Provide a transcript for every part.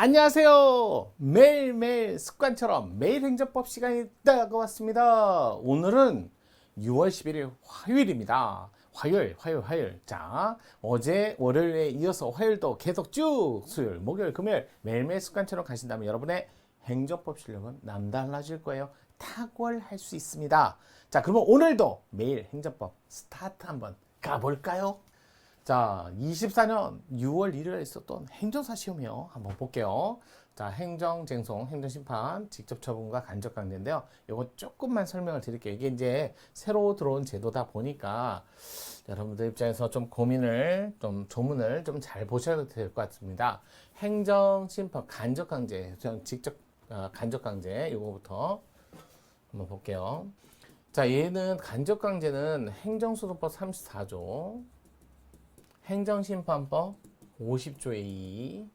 안녕하세요. 매일매일 습관처럼 매일 행정법 시간이 다가왔습니다. 오늘은 6월 11일 화요일입니다. 화요일. 자, 어제 월요일에 이어서 화요일도 계속 쭉 수요일, 목요일, 금요일 매일매일 습관처럼 가신다면 여러분의 행정법 실력은 남달라질 거예요. 탁월할 수 있습니다. 자, 그러면 오늘도 매일 행정법 스타트 한번 가볼까요? 자, 24년 6월 1일에 있었던 행정사 시험이요. 한번 볼게요. 자, 행정쟁송, 행정심판, 직접처분과 간접강제인데요. 이거 조금만 설명을 드릴게요. 이게 이제 새로 들어온 제도다 보니까 여러분들 입장에서 좀 고민을, 좀 조문을 좀 잘 보셔야 될 것 같습니다. 행정심판, 간접강제, 직접 간접강제, 이거부터 한번 볼게요. 자, 얘는 간접강제는 행정소송법 34조, 행정심판법 50조의 2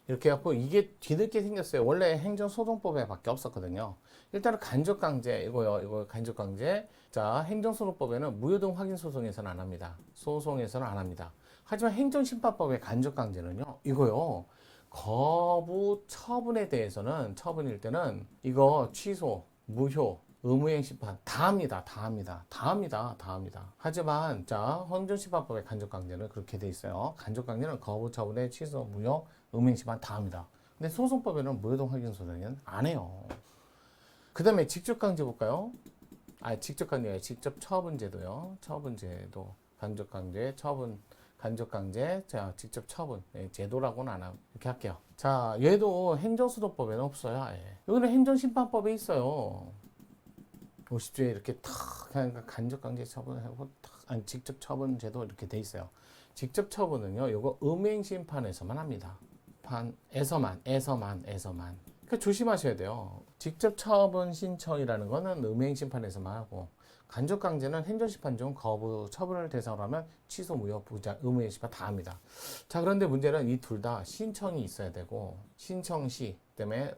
이렇게 해갖고 이게 뒤늦게 생겼어요. 원래 행정소송법에 밖에 없었거든요. 일단은 간접강제 이거 간접강제. 자, 행정소송법에는 무효등 확인소송에서는 안 합니다. 소송에서는 안 합니다. 하지만 행정심판법의 간접강제는요, 이거요, 거부 처분에 대해서는, 처분일 때는 이거 취소, 무효, 의무행 심판 다 합니다. 하지만 자, 행정심판법의 간접강제는 그렇게 돼 있어요. 간접강제는 거부 처분의 취소, 무효, 의무행 심판 다 합니다. 근데 소송법에는 무효동 확인 소송은 안 해요. 그 다음에 직접강제 볼까요? 직접강제가 직접 처분제도요. 처분제도, 간접강제, 처분, 간접강제, 자, 직접 처분, 제도라고는 안 하고 이렇게 할게요. 자, 얘도 행정소송법에는 없어요. 아예. 여기는 행정심판법에 있어요. 50조에 이렇게 탁 그러니까 간접강제 처분하고 직접 처분제도 이렇게 돼 있어요. 직접 처분은요, 요거 음행심판에서만 합니다. 판에서만. 그러니까 조심하셔야 돼요. 직접 처분 신청이라는 거는 음행심판에서만 하고, 간접강제는 행정심판 중 거부 처분을 대상으로 하면 취소, 무효, 부자, 의무행심판 다 합니다. 자, 그런데 문제는 이 둘 다 신청이 있어야 되고, 신청 시 때문에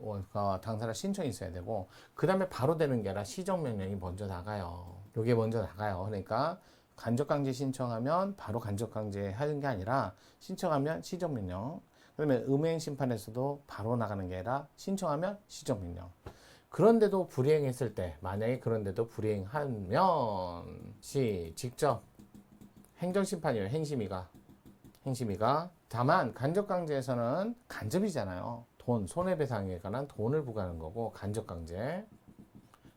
당사자 신청이 있어야 되고, 그 다음에 바로 되는 게 아니라 시정명령이 먼저 나가요. 요게 먼저 나가요. 그러니까 간접강제 신청하면 바로 간접강제 하는 게 아니라, 신청하면 시정명령, 그 다음에 음행심판에서도 바로 나가는 게 아니라 신청하면 시정명령. 그런데도 불이행했을 때, 만약에 그런데도 불이행하면 직접 행정심판이에요. 행심이가. 다만 간접강제에서는 간접이잖아요. 돈, 손해배상에 관한 돈을 부과하는 거고, 간접강제.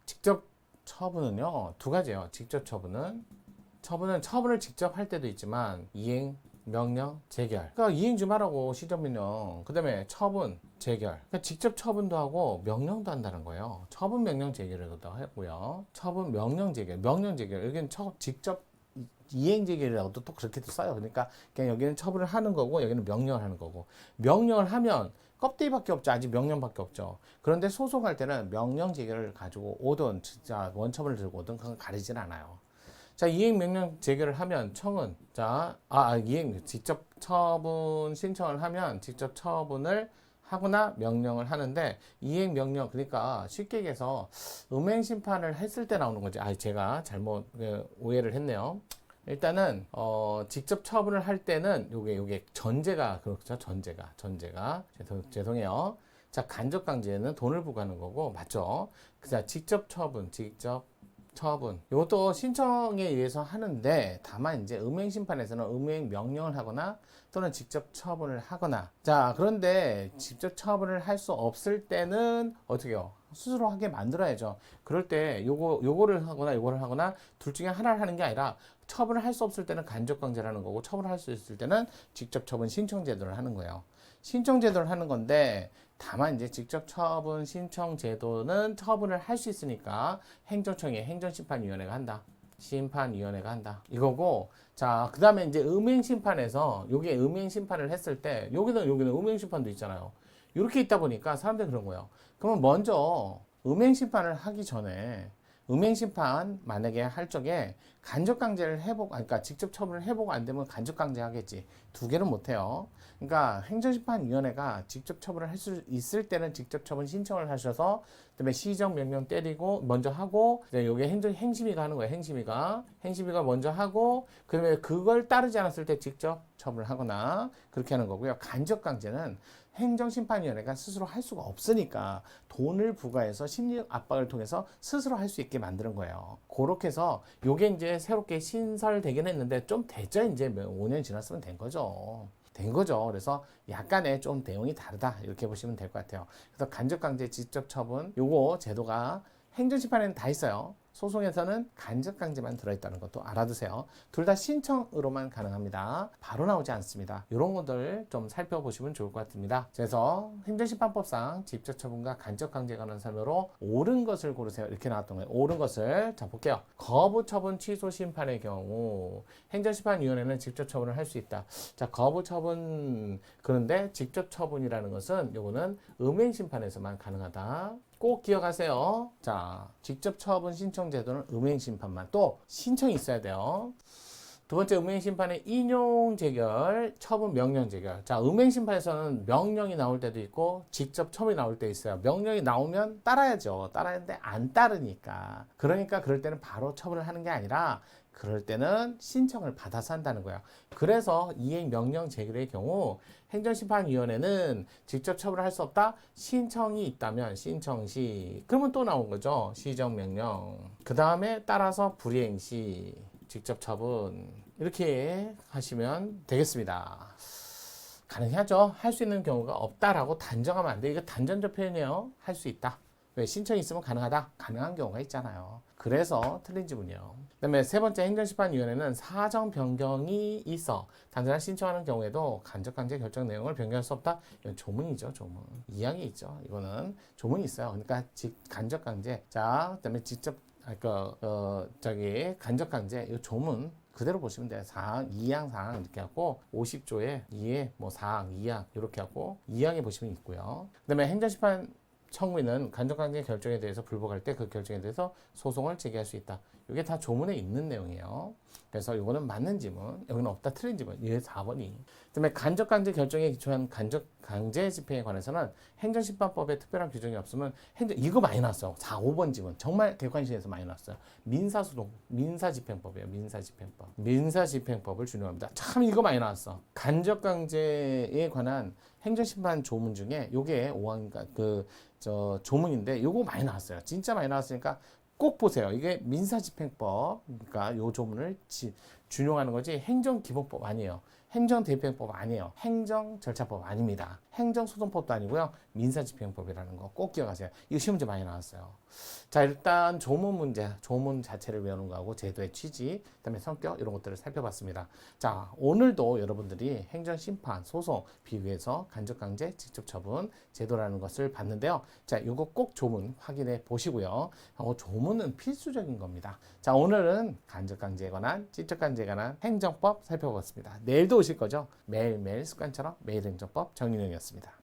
직접 처분은요, 두 가지예요. 직접 처분을 직접 할 때도 있지만, 이행, 명령, 재결. 그러니까 이행 좀 하라고, 시정명령. 그 다음에 처분, 재결. 그러니까 직접 처분도 하고 명령도 한다는 거예요. 처분, 명령, 재결을 하고요. 처분, 명령, 재결. 여기는 직접 이행 재결이라고도 또 그렇게도 써요. 그러니까 그냥 여기는 처분을 하는 거고, 여기는 명령을 하는 거고. 명령을 하면 껍데기밖에 없죠. 아직 명령밖에 없죠. 그런데 소송할 때는 명령 재결을 가지고 오든 진짜 원처분을 들고 오든 그건 가리진 않아요. 자, 이행 명령 재결을 하면 청은, 직접 처분 신청을 하면 직접 처분을 하거나 명령을 하는데, 이행 명령, 그러니까 쉽게 얘기해서 음행 심판을 했을 때 나오는 거지. 제가 잘못 오해를 했네요. 일단은 직접 처분을 할 때는 요게 전제가 그렇죠. 전제가 죄송해요. 자, 간접강제는 돈을 부과하는 거고, 맞죠? 자, 직접 처분. 이것도 신청에 의해서 하는데, 다만 이제 음행심판에서는 음행 명령을 하거나 또는 직접 처분을 하거나. 자, 그런데 직접 처분을 할 수 없을 때는 어떻게 해요? 스스로 하게 만들어야죠. 그럴 때 요거를 하거나 둘 중에 하나를 하는 게 아니라, 처분을 할 수 없을 때는 간접강제라는 거고, 처분을 할 수 있을 때는 직접 처분 신청제도를 하는 거예요. 신청제도를 하는 건데, 다만 이제 직접 처분 신청 제도는 처분을 할 수 있으니까 행정청이 행정심판위원회가 한다. 심판위원회가 한다. 이거고, 자, 그 다음에 이제 음행심판에서, 요게 음행심판을 했을 때, 여기는 음행심판도 있잖아요. 이렇게 있다 보니까 사람들이 그런 거예요. 그러면 먼저 음행심판을 하기 전에, 음행심판 만약에 할 적에 간접강제를 해보고, 그러니까 직접 처분을 해보고 안 되면 간접강제 하겠지. 두 개는 못해요. 그러니까 행정심판위원회가 직접 처분을 할 수 있을 때는 직접 처분 신청을 하셔서, 그다음에 시정명령 때리고 먼저 하고, 요게 행심위가 하는 거예요. 행심위가 먼저 하고, 그다음에 그걸 따르지 않았을 때 직접 처분을 하거나 그렇게 하는 거고요. 간접강제는 행정심판위원회가 스스로 할 수가 없으니까 돈을 부과해서 심리적 압박을 통해서 스스로 할 수 있게 만드는 거예요. 그렇게 해서 요게 이제 새롭게 신설되긴 했는데 좀 됐죠. 이제 5년 지났으면 된 거죠. 그래서 약간의 좀 내용이 다르다 이렇게 보시면 될 것 같아요. 그래서 간접강제 직접처분 요거 제도가 행정심판에는 다 있어요. 소송에서는 간접강제만 들어있다는 것도 알아두세요. 둘 다 신청으로만 가능합니다. 바로 나오지 않습니다. 이런 것들 좀 살펴보시면 좋을 것 같습니다. 그래서 행정심판법상 직접처분과 간접강제에 관한 설명으로 옳은 것을 고르세요. 이렇게 나왔던 거예요. 옳은 것을 자 볼게요. 거부처분 취소심판의 경우 행정심판위원회는 직접처분을 할 수 있다. 자 거부처분 그런데 직접처분이라는 것은 요거는 음행심판에서만 가능하다. 꼭 기억하세요. 자, 직접 처분 신청 제도는 음행심판만 또 신청이 있어야 돼요. 두 번째 음행심판의 인용 재결, 처분 명령 재결. 자, 음행심판에서는 명령이 나올 때도 있고 직접 처분이 나올 때 있어요. 명령이 나오면 따라야죠. 따라야하는데 안 따르니까. 그러니까 그럴 때는 바로 처분을 하는 게 아니라 그럴 때는 신청을 받아서 한다는 거예요. 그래서 이행 명령 재결의 경우 행정심판위원회는 직접 처분을 할 수 없다. 신청이 있다면 신청 시 그러면 또 나온 거죠. 시정명령. 그 다음에 따라서 불이행 시 직접 처분 이렇게 하시면 되겠습니다. 가능하죠. 할 수 있는 경우가 없다라고 단정하면 안 돼. 이거 단전적 표현이에요. 할 수 있다. 왜 신청이 있으면 가능하다. 가능한 경우가 있잖아요. 그래서 틀린 지문이에요. 그다음에 세 번째 행정심판위원회는 사정 변경이 있어 단순한 신청하는 경우에도 간접강제 결정 내용을 변경할 수 없다. 이건 조문이죠, 조문. 이항이 있죠. 이거는 조문이 있어요. 그러니까 간접강제. 자, 그다음에 직접 간접강제 이 조문 그대로 보시면 돼요. 사항, 2항, 사항 이렇게 하고 50조에 2에 뭐 사항, 2항 이렇게 하고 2항에 보시면 있고요. 그다음에 행정심판 청구인은 간접강제 결정에 대해서 불복할 때 그 결정에 대해서 소송을 제기할 수 있다. 이게 다 조문에 있는 내용이에요. 그래서 이거는 맞는 지문, 여기는 없다 틀린 지문. 이게 4번이. 그다음에 간접강제 결정에 기초한 간접강제 집행에 관해서는 행정심판법에 특별한 규정이 없으면 이거 많이 나왔어요. 4, 5번 지문. 정말 객관식에서 많이 나왔어요. 민사소송, 민사집행법이에요. 민사집행법. 민사집행법을 준용합니다. 참 이거 많이 나왔어. 간접강제에 관한 행정심판 조문 중에 요게 5항인가 조문인데 요거 많이 나왔어요. 진짜 많이 나왔으니까 꼭 보세요. 이게 민사집행법, 그러니까 요 조문을 준용하는 거지 행정기본법 아니에요. 행정대표법 아니에요. 행정절차법 아닙니다. 행정소송법도 아니고요. 민사집행법이라는 거 꼭 기억하세요. 이거 시험 문제 많이 나왔어요. 자, 일단 조문 문제, 조문 자체를 외우는 거하고 제도의 취지, 그다음에 성격 이런 것들을 살펴봤습니다. 자, 오늘도 여러분들이 행정심판, 소송, 비교해서 간접강제, 직접처분, 제도라는 것을 봤는데요. 자, 이거 꼭 조문 확인해 보시고요. 조문은 필수적인 겁니다. 자, 오늘은 간접강제에 관한, 직접강제에 관한 행정법 살펴봤습니다. 내일도 오실 거죠? 매일매일 습관처럼 매일행정법 정윤영이었습니다.